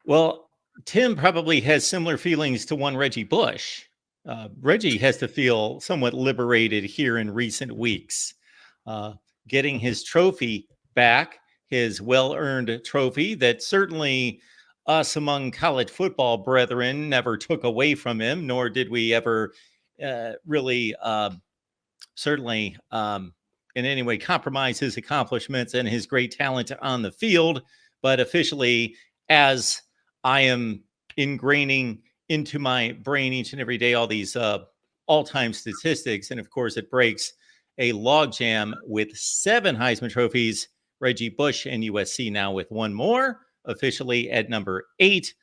Well, Tim probably has similar feelings to one Reggie Bush. Reggie has to feel somewhat liberated here in recent weeks, uh, getting his trophy back, his well earned trophy that certainly us among college football brethren never took away from him, nor did we ever really, certainly, in any way compromise his accomplishments and his great talent on the field. But officially, as I am ingraining into my brain each and every day all these all-time statistics, and of course it breaks a logjam with 7 Heisman trophies. Reggie Bush and USC now with one more, officially at number 8,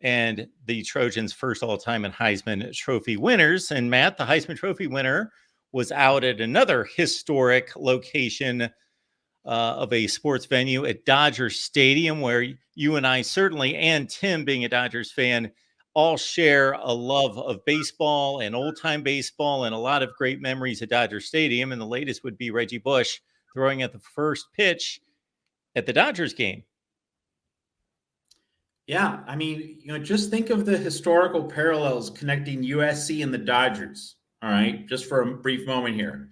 and the Trojans' first all-time in Heisman Trophy winners. And Matt, the Heisman Trophy winner, was out at another historic location of a sports venue at Dodger Stadium, where you and I certainly, and Tim, being a Dodgers fan, all share a love of baseball and old-time baseball and a lot of great memories at Dodger Stadium. And the latest would be Reggie Bush throwing at the first pitch at the Dodgers game. Yeah, I mean, just think of the historical parallels connecting USC and the Dodgers. All right, just for a brief moment here.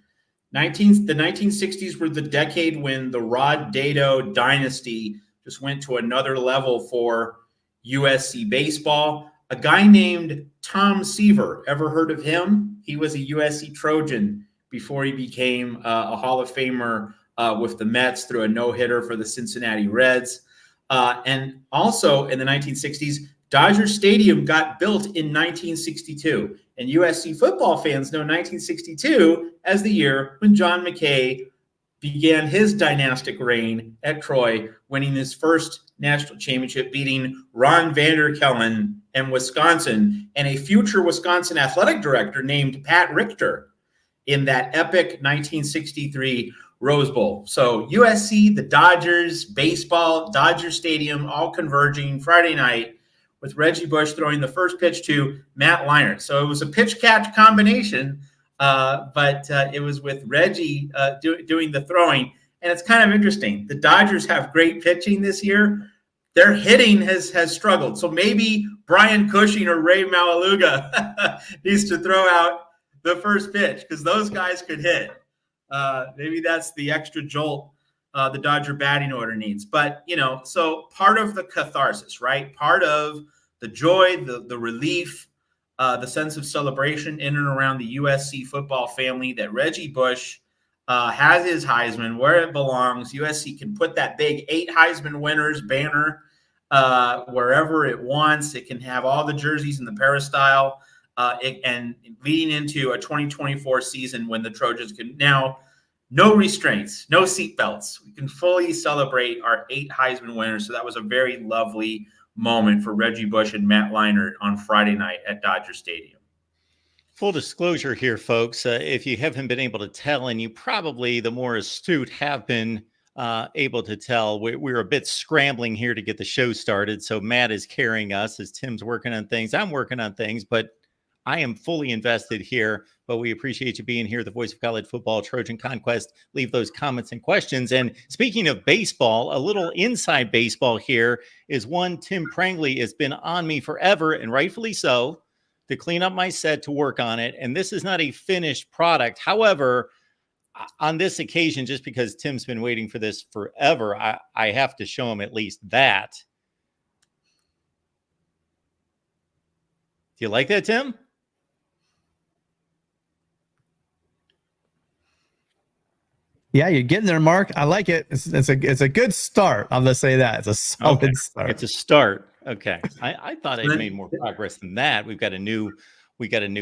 The 1960s were the decade when the Rod Dedeaux dynasty just went to another level for USC baseball. A guy named Tom Seaver, ever heard of him? He was a USC Trojan before he became a Hall of Famer with the Mets through a no-hitter for the Cincinnati Reds. And also in the 1960s, Dodger Stadium got built in 1962. And USC football fans know 1962 as the year when John McKay began his dynastic reign at Troy, winning his first national championship, beating Ron Vanderkellen and Wisconsin and a future Wisconsin athletic director named Pat Richter in that epic 1963 Rose Bowl. So USC, the Dodgers, baseball, Dodger Stadium, all converging Friday night with Reggie Bush throwing the first pitch to Matt Leinart. So it was a pitch-catch combination, but it was with Reggie doing the throwing. And it's kind of interesting. The Dodgers have great pitching this year. Their hitting has struggled. So maybe Brian Cushing or Ray Malaluga needs to throw out the first pitch because those guys could hit. Maybe that's the extra jolt the Dodger batting order needs. But, so part of the catharsis, right? Part of the joy, the relief, the sense of celebration in and around the USC football family that Reggie Bush has his Heisman where it belongs. USC can put that big 8 Heisman winners banner wherever it wants. It can have all the jerseys in the peristyle and leading into a 2024 season when the Trojans can now no restraints, no seatbelts. We can fully celebrate our 8 Heisman winners. So that was a very lovely moment for Reggie Bush and Matt Leinart on Friday night at Dodger Stadium. Full disclosure here, folks, if you haven't been able to tell, and you probably, the more astute, have been able to tell, we're a bit scrambling here to get the show started. So Matt is carrying us as Tim's working on things. I'm working on things, but I am fully invested here, but we appreciate you being here. The Voice of College Football, Trojan Conquest. Leave those comments and questions. And speaking of baseball, a little inside baseball here is one Tim Prangley has been on me forever, and rightfully so, to clean up my set, to work on it. And this is not a finished product. However, on this occasion, just because Tim's been waiting for this forever, I have to show him at least that. Do you like that, Tim? Yeah, you're getting there, Mark. I like it. It's a good start. I'm gonna say that it's a solid start. It's a start. Okay, I thought I made more progress than that. We've got a new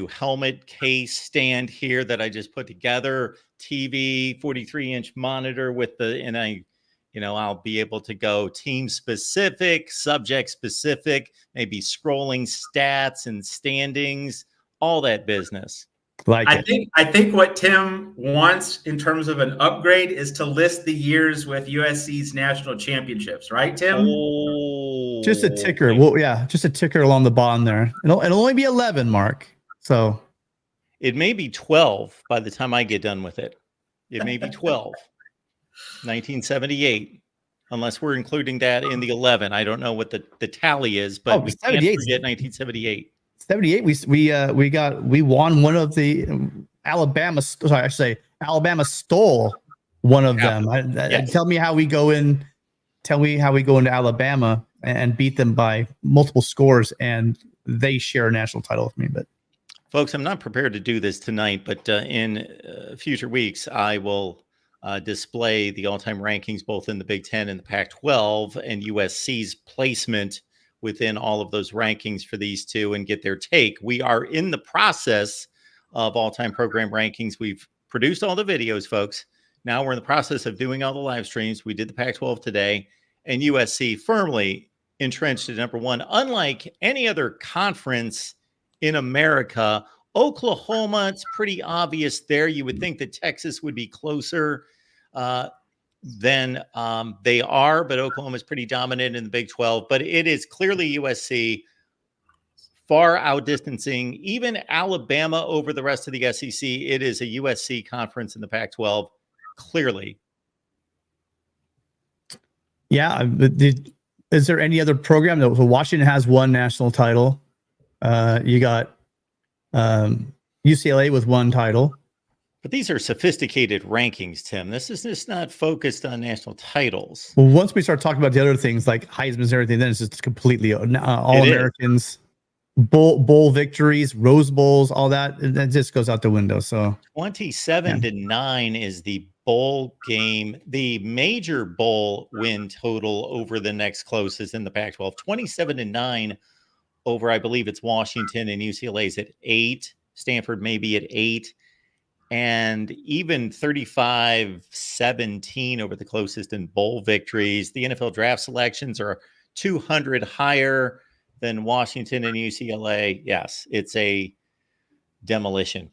helmet case stand here that I just put together. TV, 43-inch monitor with I'll be able to go team specific, subject specific, maybe scrolling stats and standings, all that business. I think what Tim wants in terms of an upgrade is to list the years with USC's national championships, right, Tim? Oh, just a ticker. Well, yeah, just a ticker along the bottom there. It'll only be 11, Mark. So it may be 12 by the time I get done with it. It may be 12. 1978. Unless we're including that in the 11. I don't know what the tally is, but we can't 78. forget 1978. 78. We won one of the Alabama. Sorry, I should say Alabama stole one of them. Yes. Tell me how we go into Alabama and beat them by multiple scores, and they share a national title with me. But folks, I'm not prepared to do this tonight, but in future weeks, I will display the all-time rankings both in the Big Ten and the Pac-12 and USC's placement within all of those rankings for these two and get their take. We are in the process of all-time program rankings. We've produced all the videos, folks. Now we're in the process of doing all the live streams. We did the Pac-12 today, and USC firmly entrenched at number one. Unlike any other conference in America, Oklahoma, it's pretty obvious there. You would think that Texas would be closer than they are, but Oklahoma is pretty dominant in the Big 12. But it is clearly USC far outdistancing even Alabama over the rest of the SEC. It is a USC conference in the Pac-12, clearly. Yeah. Is there any other program? So Washington has one national title. You got UCLA with one title. But these are sophisticated rankings, Tim. This is just not focused on national titles. Well, once we start talking about the other things like Heisman's and everything, then it's just completely All-Americans, bowl victories, Rose Bowls, all that. That just goes out the window. So 27-9 is the bowl game, the major bowl win total over the next closest in the Pac-12. 27-9 over, I believe it's Washington, and UCLA's at 8. Stanford maybe at 8. And even 35-17 over the closest in bowl victories. The NFL draft selections are 200 higher than Washington and UCLA. Yes, it's a demolition.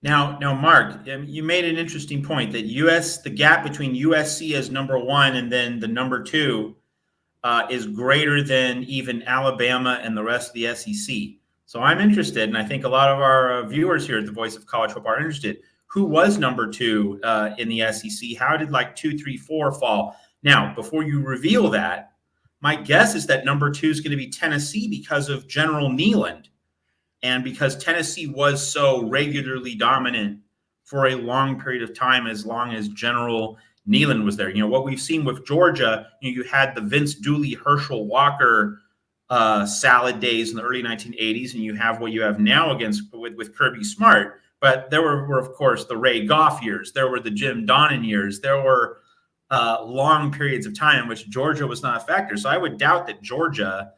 Now, Mark, you made an interesting point that the gap between USC as number one and then the number two is greater than even Alabama and the rest of the SEC. So I'm interested, and I think a lot of our viewers here at the Voice of College Football are interested. Who was number two in the SEC? How did 2, 3, 4 fall? Now, before you reveal that, my guess is that number two is going to be Tennessee because of General Neyland, and because Tennessee was so regularly dominant for a long period of time, as long as General Neyland was there. What we've seen with Georgia, you had the Vince Dooley, Herschel Walker salad days in the early 1980s, and you have what you have now with Kirby Smart. But there were, of course, the Ray Goff years. There were the Jim Donnan years. There were long periods of time in which Georgia was not a factor. So I would doubt that Georgia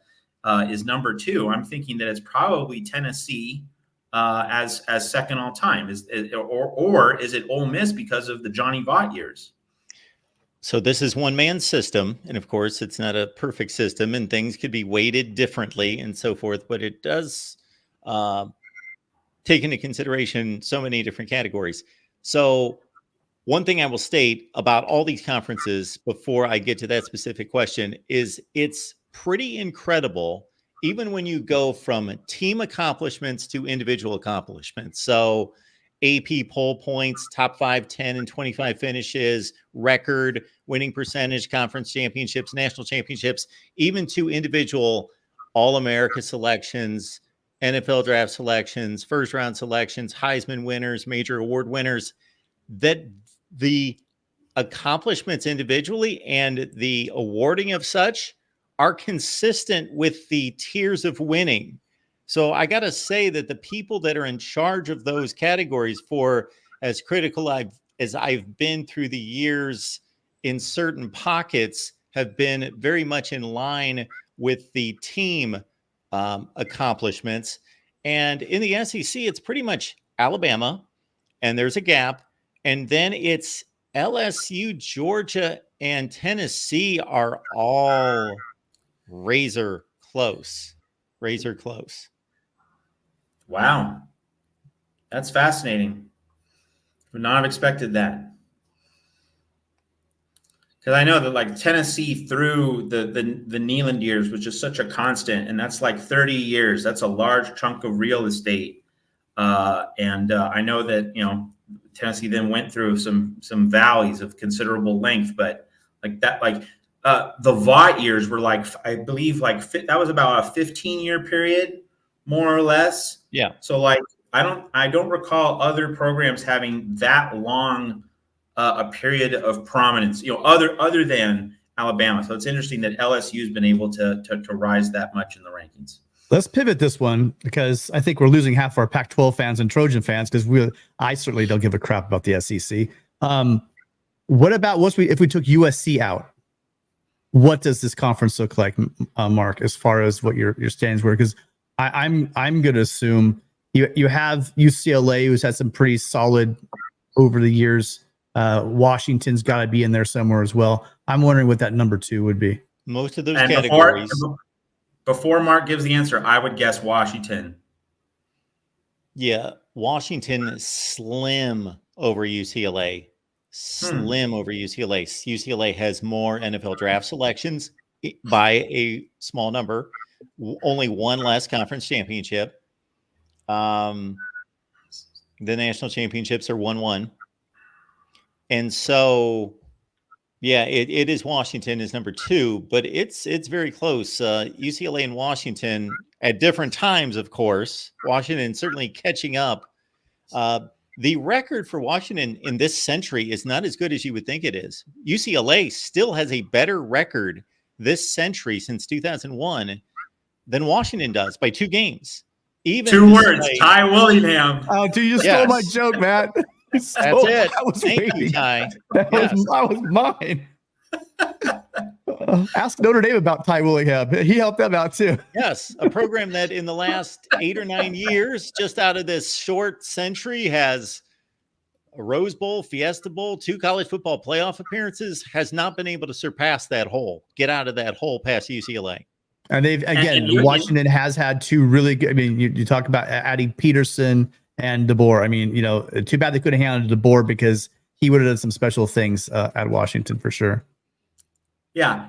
is number two. I'm thinking that it's probably Tennessee as second all time. Or is it Ole Miss because of the Johnny Vaught years? So this is one man's system, and of course it's not a perfect system, and things could be weighted differently and so forth, but it does take into consideration so many different categories. So one thing I will state about all these conferences before I get to that specific question is it's pretty incredible, even when you go from team accomplishments to individual accomplishments. So AP poll points, top 5, 10, and 25 finishes, record, winning percentage, conference championships, national championships, even to individual All-America selections, NFL draft selections, first-round selections, Heisman winners, major award winners, that the accomplishments individually and the awarding of such are consistent with the tiers of winning. So I got to say that the people that are in charge of those categories, for as critical as I've been through the years in certain pockets, have been very much in line with the team accomplishments. And in the SEC, it's pretty much Alabama, and there's a gap. And then it's LSU, Georgia, and Tennessee are all razor close. Razor close. Wow. That's fascinating. Would not have expected that. Because I know that Tennessee through the Neyland years was just such a constant, and that's 30 years. That's a large chunk of real estate. And I know that, Tennessee then went through some valleys of considerable length, but like that. Like the Vaught years were like, I believe, like that was about a 15-year period, more or less. Yeah. So like I don't recall other programs having that long a period of prominence, other than Alabama. So it's interesting that LSU has been able to rise that much in the rankings. Let's pivot this one because I think we're losing half our Pac-12 fans and Trojan fans because I certainly don't give a crap about the SEC. What about if we took USC out? What does this conference look like, Mark, as far as what your standings were? Because I'm going to assume you have UCLA, who's had some pretty solid over the years. Washington's got to be in there somewhere as well. I'm wondering what that number 2 would be. Most of those categories. Before Mark gives the answer, I would guess Washington. Yeah, Washington is slim over UCLA. Slim over UCLA. UCLA has more NFL draft selections by a small number. Only one less conference championship. The national championships are 1-1. And so, yeah, it is Washington is number 2, but it's very close. UCLA and Washington at different times, of course. Washington certainly catching up. The record for Washington in this century is not as good as you would think it is. UCLA still has a better record this century since 2001 than Washington does by 2 games. Even 2 words, Ty Willingham. Oh, dude, you stole my joke, Matt. That's it. Thank you, Ty. That was mine. Ask Notre Dame about Ty Willingham. He helped them out too. Yes, a program that in the last 8 or 9 years, just out of this short century, has a Rose Bowl, Fiesta Bowl, 2 college football playoff appearances, has not been able to surpass that hole, get out of that hole past UCLA. And they've, again, Washington has had 2 really good. I mean, you talk about adding Peterson and DeBoer. I mean, too bad they couldn't handle DeBoer because he would have done some special things at Washington for sure. Yeah.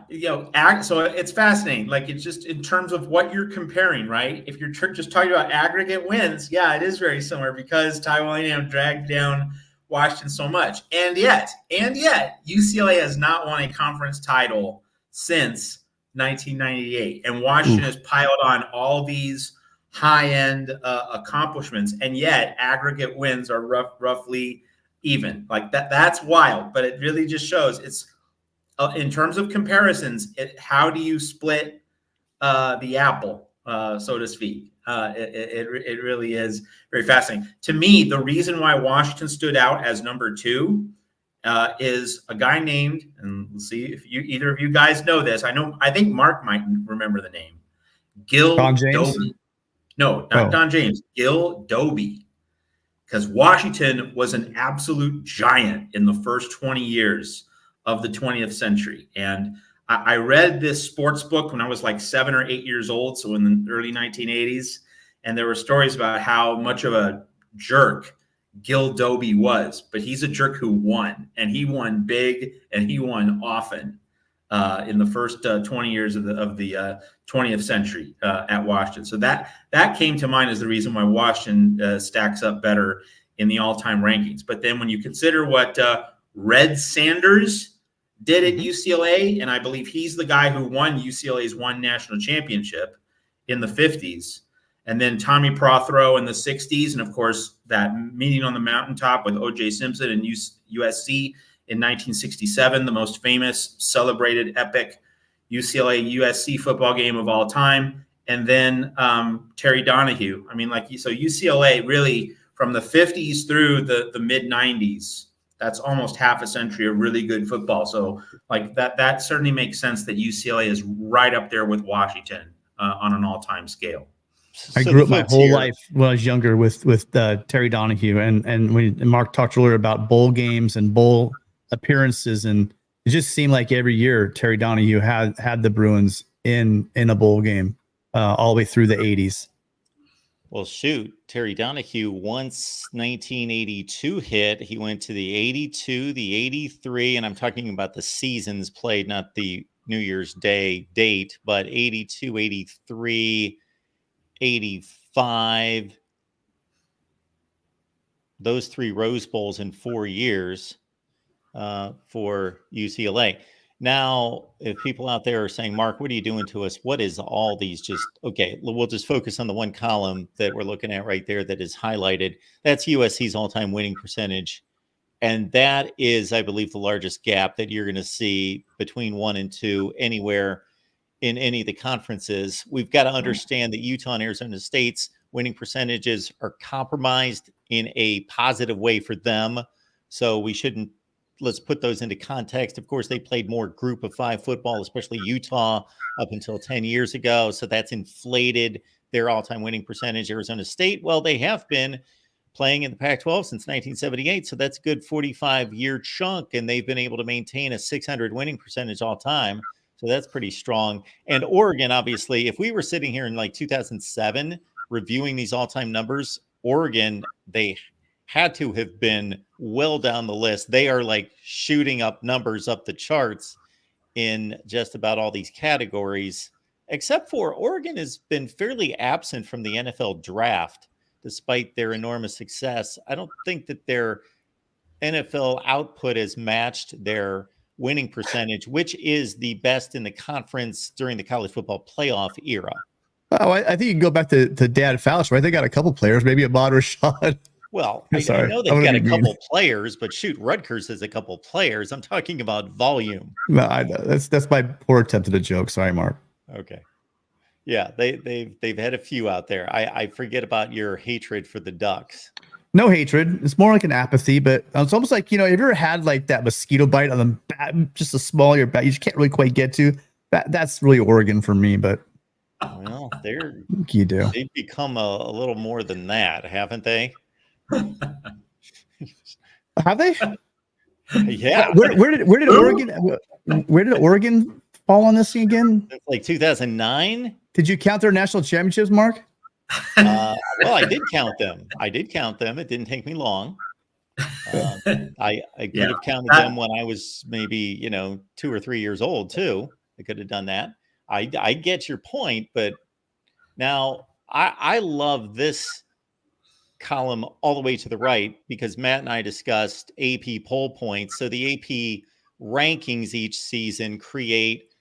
So it's fascinating. Like, it's just in terms of what you're comparing, right? If you're just talking about aggregate wins, yeah, it is very similar because Ty Willingham dragged down Washington so much. And yet, UCLA has not won a conference title since 1998. And Washington has piled on all these high-end accomplishments, and yet aggregate wins are roughly even. Like that's wild, but it really just shows it's in terms of comparisons, how do you split the apple, so to speak? It really is very fascinating. To me, the reason why Washington stood out as number 2 is a guy named, and we'll see if either of you guys know this. I think Mark might remember the name. Gil Doby. No, not Don James. Gil Doby. Because Washington was an absolute giant in the first 20 years of the 20th century. And I read this sports book when I was like 7 or 8 years old, so in the early 1980s. And there were stories about how much of a jerk Gil Doby was. But he's a jerk who won. And he won big, and he won often in the first 20 years of the 20th century at Washington. So that came to mind as the reason why Washington stacks up better in the all-time rankings. But then when you consider what Red Sanders did at UCLA, and I believe he's the guy who won UCLA's one national championship in the 50s, and then Tommy Prothero in the 60s, and of course that meeting on the mountaintop with O.J. Simpson and USC in 1967, the most famous, celebrated, epic UCLA-USC football game of all time. And then Terry Donahue. I mean, so UCLA really from the 50s through the mid-90s, that's almost half a century of really good football. So like that certainly makes sense that UCLA is right up there with Washington on an all-time scale. I grew up my whole life when I was younger with Terry Donahue, and when Mark talked earlier about bowl games and bowl appearances, and it just seemed like every year Terry Donahue had the Bruins in a bowl game all the way through the 80s. Well, shoot, Terry Donahue, once 1982 hit, he went to the 82, the 83, and I'm talking about the seasons played, not the New Year's Day date, but 82, 83, 85. Those 3 Rose Bowls in 4 years for UCLA. Now, if people out there are saying, Mark, what are you doing to us? What is all these just, okay, we'll just focus on the one column that we're looking at right there that is highlighted. That's USC's all-time winning percentage. And that is, I believe, the largest gap that you're going to see between 1 and 2 anywhere in any of the conferences. We've got to understand that Utah and Arizona State's winning percentages are compromised in a positive way for them. So we shouldn't, let's put those into context. Of course, they played more group of 5 football, especially Utah, up until 10 years ago. So that's inflated their all-time winning percentage. Arizona State, well, they have been playing in the Pac-12 since 1978. So that's a good 45-year chunk. And they've been able to maintain a 600 winning percentage all time. So that's pretty strong. And Oregon, obviously, if we were sitting here in like 2007 reviewing these all-time numbers, Oregon, they had to have been well down the list. They are like shooting up numbers up the charts in just about all these categories, except for Oregon has been fairly absent from the NFL draft, despite their enormous success. I don't think that their NFL output has matched their winning percentage, which is the best in the conference during the college football playoff era. Oh, I think you can go back to Dan Fouch, right? They got a couple players, maybe Ahmad Rashad. Well, I know they've got a couple players, but shoot, Rutgers has a couple players. I'm talking about volume. No, I know. That's my poor attempt at a joke. Sorry, Mark. Okay. Yeah, they've had a few out there. I forget about your hatred for the Ducks. No hatred. It's more like an apathy, but it's almost like, have you ever had like that mosquito bite on the back, just a small your back, you just can't really quite get to? That's really Oregon for me, but well, they've become a little more than that, haven't they? Have they? Yeah. Where did Oregon fall on this thing again? It's like 2009. Did you count their national championships, Mark? Well, I did count them. It didn't take me long. I could have counted them when I was maybe 2 or 3 years old too. I could have done that. I get your point, but now I love this column all the way to the right because Matt and I discussed AP poll points. So the AP rankings each season create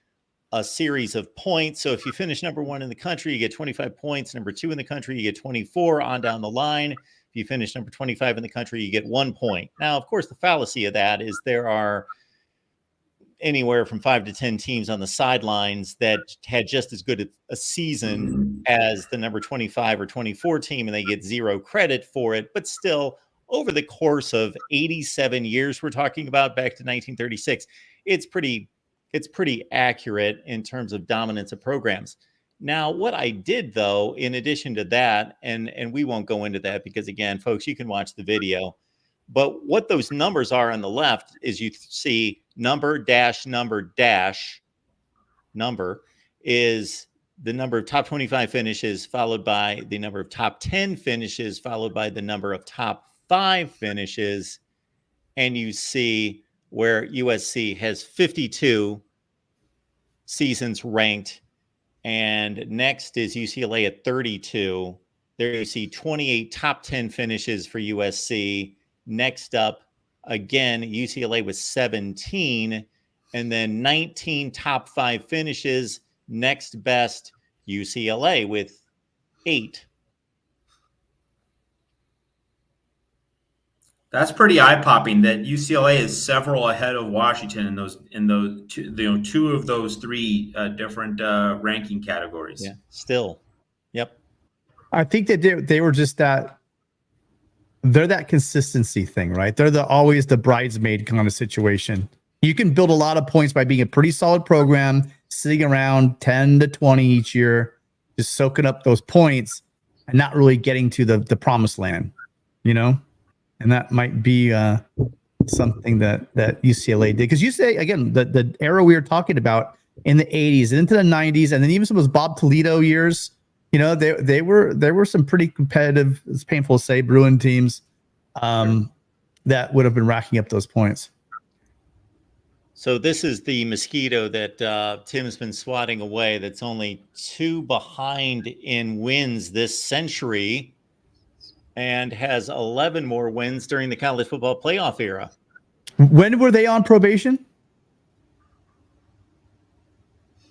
a series of points. So if you finish number 1 in the country, you get 25 points. Number 2 in the country, you get 24 on down the line. If you finish number 25 in the country, you get 1 point. Now, of course, the fallacy of that is there are anywhere from 5 to 10 teams on the sidelines that had just as good a season as the number 25 or 24 team, and they get 0 credit for it. But still, over the course of 87 years, we're talking about back to 1936, it's pretty accurate in terms of dominance of programs. Now, what I did, though, in addition to that, and we won't go into that because, again, folks, you can watch the video. But what those numbers are on the left is you see number is the number of top 25 finishes, followed by the number of top 10 finishes, followed by the number of top 5 finishes. And you see where USC has 52 seasons ranked. And next is UCLA at 32. There you see 28 top 10 finishes for USC. Next up, again, UCLA with 17, and then 19 top 5 finishes. Next best, UCLA with 8. That's pretty eye-popping that UCLA is several ahead of Washington in those two of those 3 different ranking categories. Yeah, still. Yep. I think that they were just that. They're that consistency thing, right? They're always the bridesmaid kind of situation. You can build a lot of points by being a pretty solid program, sitting around 10 to 20 each year, just soaking up those points and not really getting to the promised land, And that might be something that UCLA did. Because you say, again, the era we were talking about in the 80s and into the 90s, and then even some of those Bob Toledo years, there were some pretty competitive, it's painful to say, Bruin teams that would have been racking up those points. So this is the mosquito that Tim's been swatting away that's only 2 behind in wins this century and has 11 more wins during the college football playoff era. When were they on probation?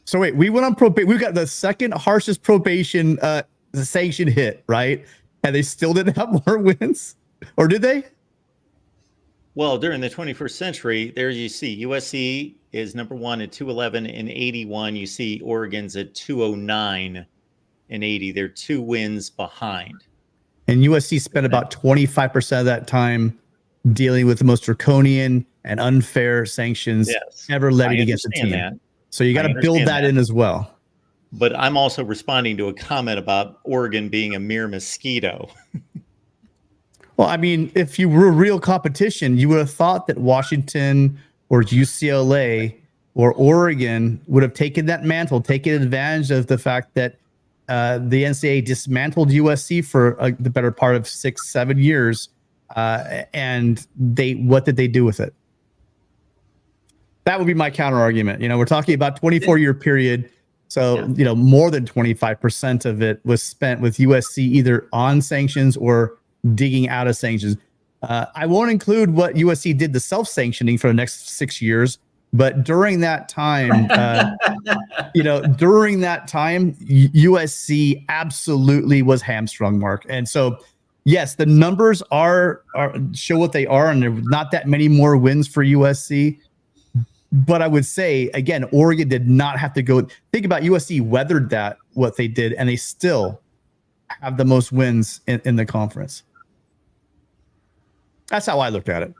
So wait, we went on probation. We got the second harshest probation sanction hit, right? And they still didn't have more wins, or did they? Well, during the 21st century, there you see USC is number one at 211 and 81. You see Oregon's at 209 and 80. They're 2 wins behind. And USC spent about 25% of that time dealing with the most draconian and unfair sanctions ever levied against a team. That. So you got to build that in as well. But I'm also responding to a comment about Oregon being a mere mosquito. Well, I mean, if you were real competition, you would have thought that Washington or UCLA or Oregon would have taken that mantle, taken advantage of the fact that the NCAA dismantled USC for the better part of 6-7 years. And what did they do with it? That would be my counter argument. We're talking about 24-year period. So, more than 25% of it was spent with USC either on sanctions or digging out of sanctions. I won't include what USC did the self-sanctioning for the next 6 years, but during that time, USC absolutely was hamstrung, Mark. And so, yes, the numbers are show what they are, and there's not that many more wins for USC. But I would say, again, Oregon did not have to go. Think about USC weathered what they did, and they still have the most wins in the conference. That's how I looked at it.